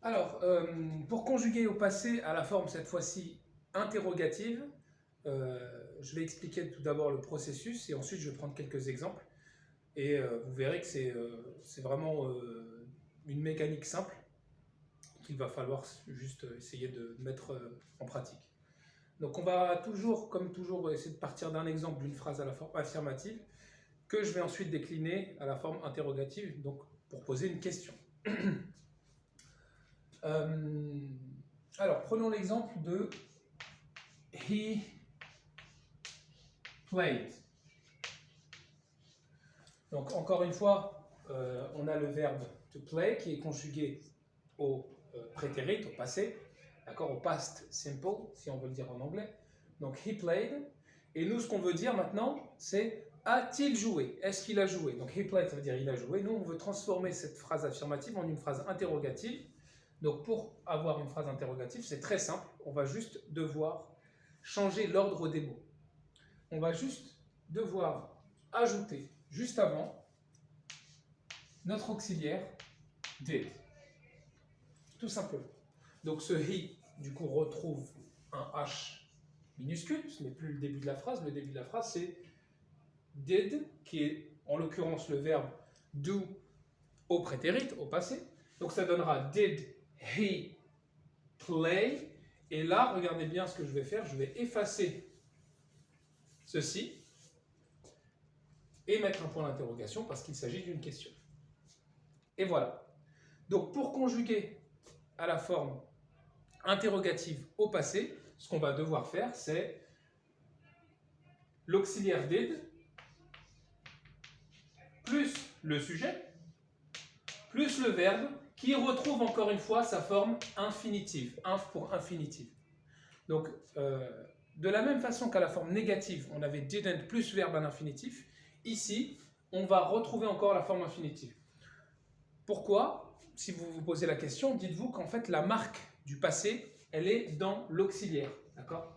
Alors, pour conjuguer au passé à la forme cette fois-ci interrogative, je vais expliquer tout d'abord le processus et ensuite je vais prendre quelques exemples. Et vous verrez que c'est vraiment une mécanique simple qu'il va falloir juste essayer de mettre en pratique. Donc on va toujours, comme toujours, essayer de partir d'un exemple d'une phrase à la forme affirmative que je vais ensuite décliner à la forme interrogative, donc pour poser une question. Alors, prenons l'exemple de he played. Donc, encore une fois, on a le verbe to play qui est conjugué au prétérit, au passé, d'accord, au past simple, si on veut le dire en anglais. Donc, he played. Et nous, ce qu'on veut dire maintenant, c'est a-t-il joué? Est-ce qu'il a joué? Donc, he played, ça veut dire il a joué. Nous, on veut transformer cette phrase affirmative en une phrase interrogative. Donc, pour avoir une phrase interrogative, c'est très simple. On va juste devoir changer l'ordre des mots. On va juste devoir ajouter, juste avant, notre auxiliaire did. Tout simplement. Donc, ce he, du coup, retrouve un H minuscule. Ce n'est plus le début de la phrase. Le début de la phrase, c'est did, qui est en l'occurrence le verbe do au prétérit, au passé. Donc, ça donnera did he play, et là, regardez bien ce que je vais faire, je vais effacer ceci et mettre un point d'interrogation parce qu'il s'agit d'une question. Et voilà. Donc pour conjuguer à la forme interrogative au passé, ce qu'on va devoir faire, c'est l'auxiliaire did plus le sujet plus le verbe qui retrouve encore une fois sa forme infinitive, inf pour infinitive. Donc, de la même façon qu'à la forme négative, on avait didn't plus verbe à l'infinitif, ici, on va retrouver encore la forme infinitive. Pourquoi? Si vous vous posez la question, dites-vous qu'en fait, la marque du passé, elle est dans l'auxiliaire, d'accord?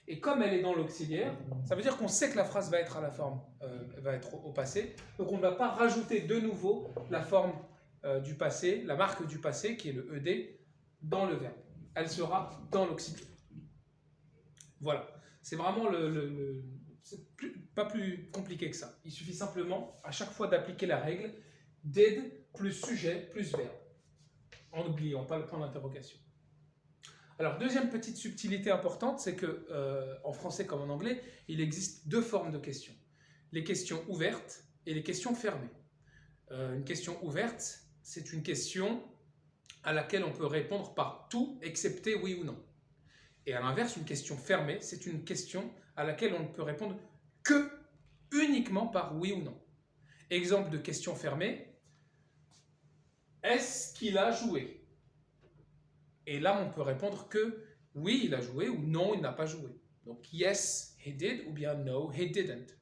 Et comme elle est dans l'auxiliaire, ça veut dire qu'on sait que la phrase va être à la forme, va être au passé, donc on ne va pas rajouter de nouveau la forme du passé, la marque du passé, qui est le ED, dans le verbe. Elle sera dans l'auxiliaire. Voilà, c'est vraiment pas plus compliqué que ça. Il suffit simplement, à chaque fois, d'appliquer la règle did plus sujet plus verbe, en n'oubliant pas le point d'interrogation. Alors, deuxième petite subtilité importante, c'est que en français comme en anglais, il existe deux formes de questions. Les questions ouvertes et les questions fermées. Une question ouverte, c'est une question à laquelle on peut répondre par tout, excepté oui ou non. Et à l'inverse, une question fermée, c'est une question à laquelle on ne peut répondre que uniquement par oui ou non. Exemple de question fermée, est-ce qu'il a joué? Et là, on peut répondre que oui, il a joué ou non, il n'a pas joué. Donc yes, he did ou bien no, he didn't.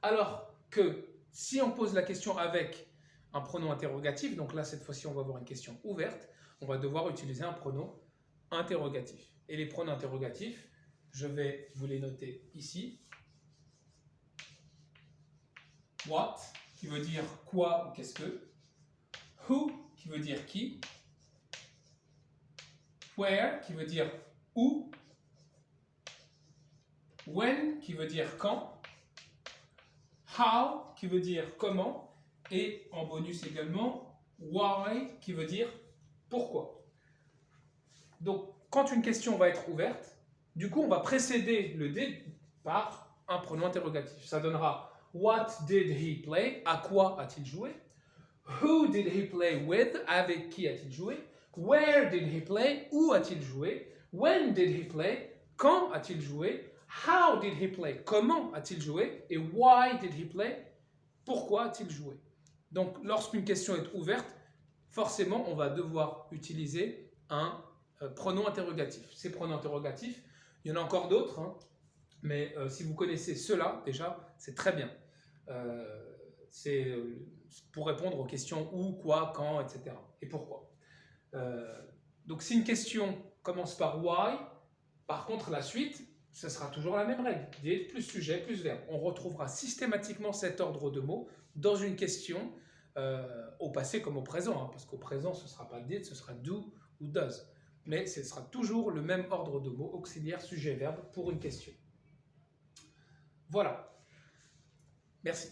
Alors que si on pose la question avec un pronom interrogatif, donc là, cette fois-ci, on va avoir une question ouverte, on va devoir utiliser un pronom interrogatif. Et les pronoms interrogatifs, je vais vous les noter ici. What, qui veut dire quoi ou qu'est-ce que. Who, qui veut dire qui. Where, qui veut dire où. When, qui veut dire quand. How, qui veut dire comment. Et en bonus également, why, qui veut dire pourquoi. Donc, quand une question va être ouverte, du coup, on va précéder le did par un pronom interrogatif. Ça donnera what did he play? À quoi a-t-il joué? Who did he play with? Avec qui a-t-il joué? Where did he play? Où a-t-il joué? When did he play? Quand a-t-il joué? How did he play? Comment a-t-il joué? Et why did he play? Pourquoi a-t-il joué? Donc, lorsqu'une question est ouverte, forcément, on va devoir utiliser un pronom interrogatif. Ces pronoms interrogatifs, il y en a encore d'autres, hein, mais si vous connaissez ceux-là, déjà, c'est très bien. C'est pour répondre aux questions où, quoi, quand, etc. Et pourquoi. Donc, si une question commence par why, par contre, la suite, ce sera toujours la même règle. Did plus sujet plus verbe. On retrouvera systématiquement cet ordre de mots dans une question au passé comme au présent, hein, parce qu'au présent, ce ne sera pas did, ce sera do ou does. Mais ce sera toujours le même ordre de mots, auxiliaire, sujet, verbe, pour une question. Voilà. Merci.